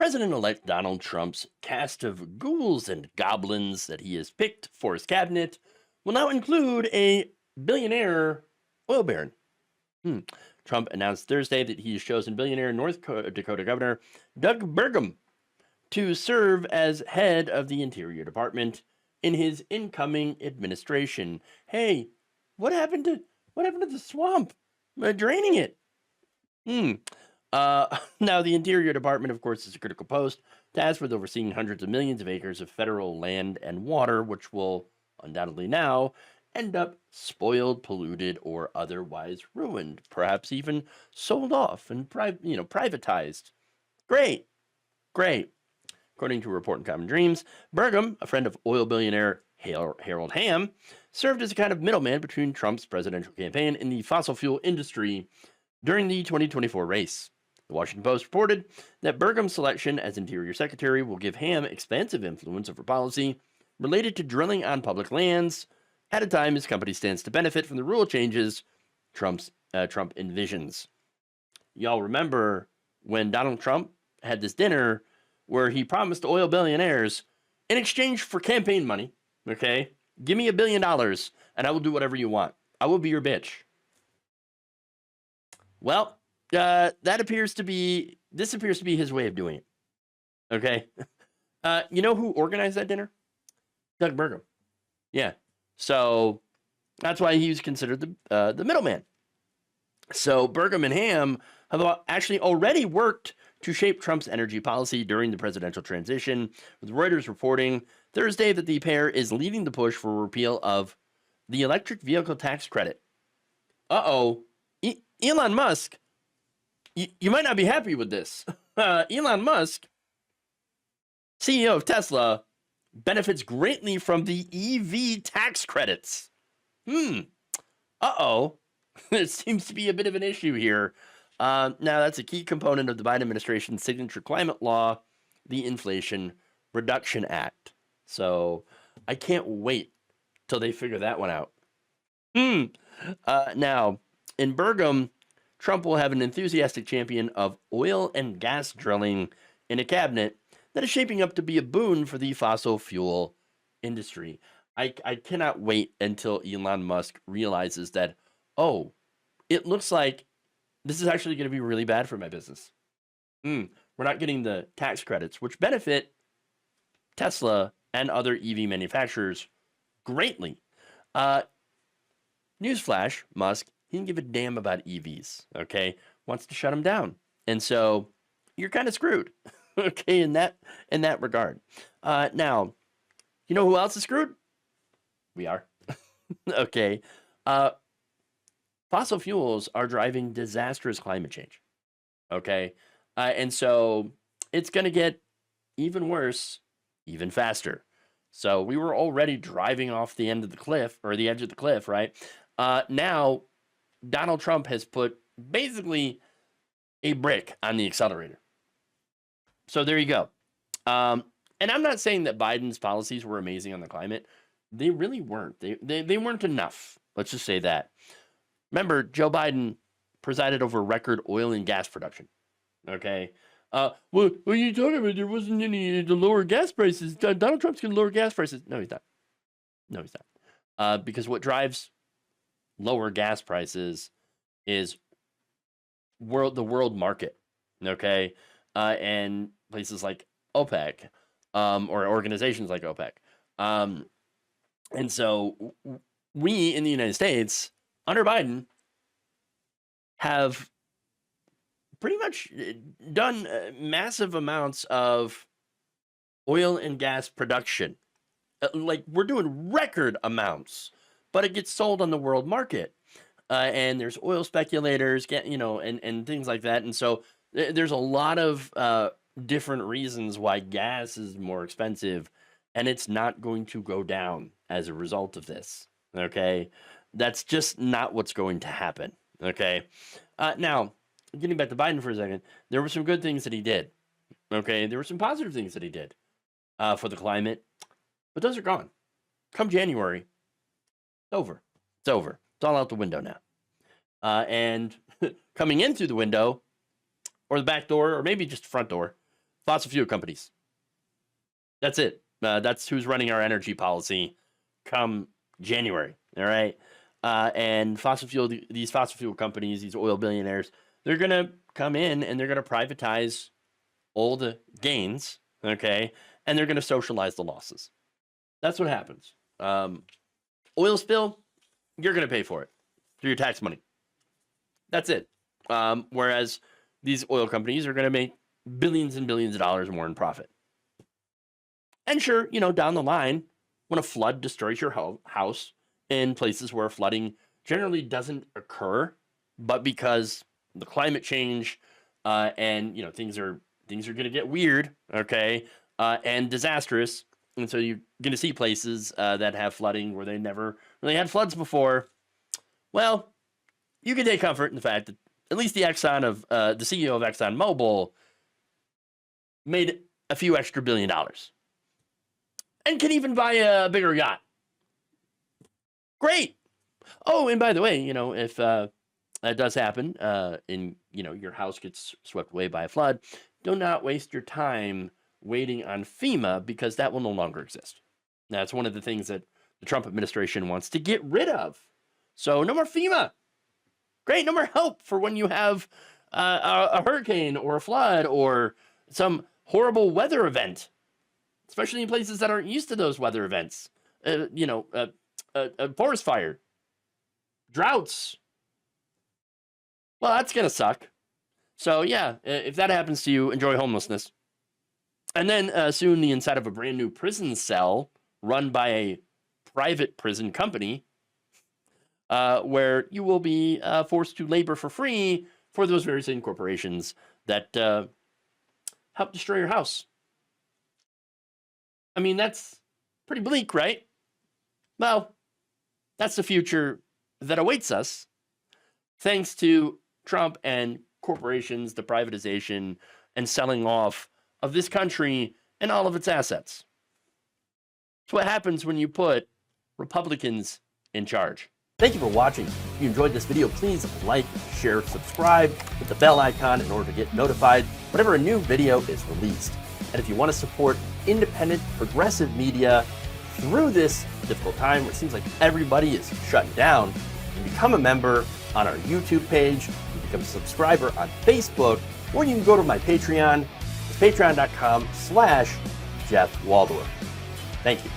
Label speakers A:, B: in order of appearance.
A: President-elect Donald Trump's cast of ghouls and goblins that he has picked for his cabinet will now include a billionaire oil baron. Hmm. Trump announced Thursday that he has chosen billionaire Dakota Governor Doug Burgum to serve as head of the Interior Department in his incoming administration. Hey, what happened to the swamp? Draining it. Hmm. Now, the Interior Department, of course, is a critical post tasked with overseeing hundreds of millions of acres of federal land and water, which will undoubtedly now end up spoiled, polluted, or otherwise ruined, perhaps even sold off and privatized. Great, great. According to a report in Common Dreams, Burgum, a friend of oil billionaire Harold Hamm, served as a kind of middleman between Trump's presidential campaign and the fossil fuel industry during the 2024 race. The Washington Post reported that Burgum's selection as Interior Secretary will give Hamm expansive influence over policy related to drilling on public lands at a time his company stands to benefit from the rule changes Trump envisions. Y'all remember when Donald Trump had this dinner where he promised oil billionaires, in exchange for campaign money, okay, give me $1 billion and I will do whatever you want. I will be your bitch. Well, this appears to be his way of doing it. Okay. You know who organized that dinner? Doug Burgum. Yeah. So that's why he was considered the middleman. So Burgum and Hamm have actually already worked to shape Trump's energy policy during the presidential transition, with Reuters reporting Thursday that the pair is leading the push for repeal of the electric vehicle tax credit. Uh-oh. Elon Musk, you might not be happy with this. Elon Musk, CEO of Tesla, benefits greatly from the EV tax credits. Uh-oh. There seems to be a bit of an issue here. Now, that's a key component of the Biden administration's signature climate law, the Inflation Reduction Act. So I can't wait till they figure that one out. Now, in Burgum, Trump will have an enthusiastic champion of oil and gas drilling in a cabinet that is shaping up to be a boon for the fossil fuel industry. I cannot wait until Elon Musk realizes that, oh, it looks like this is actually going to be really bad for my business. We're not getting the tax credits, which benefit Tesla and other EV manufacturers greatly. Newsflash, Musk, he didn't give a damn about EVs, okay? Wants to shut them down. And so you're kind of screwed, okay, in that regard. Now, you know who else is screwed? We are. Okay. Fossil fuels are driving disastrous climate change, okay? And so it's going to get even worse, even faster. So we were already driving off the end of the cliff, or the edge of the cliff, right? Now, Donald Trump has put basically a brick on the accelerator. So there you go. And I'm not saying that Biden's policies were amazing on the climate. They really weren't. They weren't enough. Let's just say that. Remember, Joe Biden presided over record oil and gas production. Okay. Well, what are you talking about? There wasn't any to lower gas prices. Donald Trump's going to lower gas prices. No, he's not. No, he's not. Because what drives lower gas prices is the world market. Okay. And places like OPEC, or organizations like OPEC. And so we in the United States, under Biden, have pretty much done massive amounts of oil and gas production. Like, we're doing record amounts, but it gets sold on the world market. And there's oil speculators, and things like that. And so there's a lot of different reasons why gas is more expensive, and it's not going to go down as a result of this. Okay. That's just not what's going to happen. Okay. Now, getting back to Biden for a second, there were some good things that he did. Okay. There were some positive things that he did for the climate, but those are gone. Come January, it's over. It's over. It's all out the window now. And coming in through the window, or the back door, or maybe just the front door, Fossil fuel companies. That's it. That's who's running our energy policy come January. All right. And these fossil fuel companies, these oil billionaires, they're going to come in and they're going to privatize all the gains. Okay. And they're going to socialize the losses. That's what happens. Oil spill, you're going to pay for it through your tax money. That's it. Whereas these oil companies are going to make billions and billions of dollars more in profit. And sure, down the line, when a flood destroys your house in places where flooding generally doesn't occur, but because the climate change and things are going to get weird, okay, and disastrous, and so you're going to see places that have flooding where they never really had floods before. Well, you can take comfort in the fact that at least the CEO of ExxonMobil made a few extra $1 billion. And can even buy a bigger yacht. Great. Oh, and by the way, if that does happen, and your house gets swept away by a flood, do not waste your time waiting on FEMA, because that will no longer exist. That's one of the things that the Trump administration wants to get rid of. So no more FEMA. Great, no more help for when you have a hurricane or a flood or some horrible weather event. Especially in places that aren't used to those weather events. A forest fire. Droughts. Well, that's going to suck. So, yeah, if that happens to you, enjoy homelessness. And then soon the inside of a brand new prison cell run by a private prison company where you will be forced to labor for free for those very same corporations that help destroy your house. I mean, that's pretty bleak, right? Well, that's the future that awaits us, thanks to Trump and corporations, the privatization and selling off of this country and all of its assets. It's what happens when you put Republicans in charge. Thank you for watching. If you enjoyed this video, please like, share, subscribe, hit the bell icon in order to get notified whenever a new video is released. And if you want to support independent, progressive media through this difficult time where it seems like everybody is shutting down, you can become a member on our YouTube page, you can become a subscriber on Facebook, or you can go to my Patreon. It's patreon.com/Jeff Waldorf. Thank you.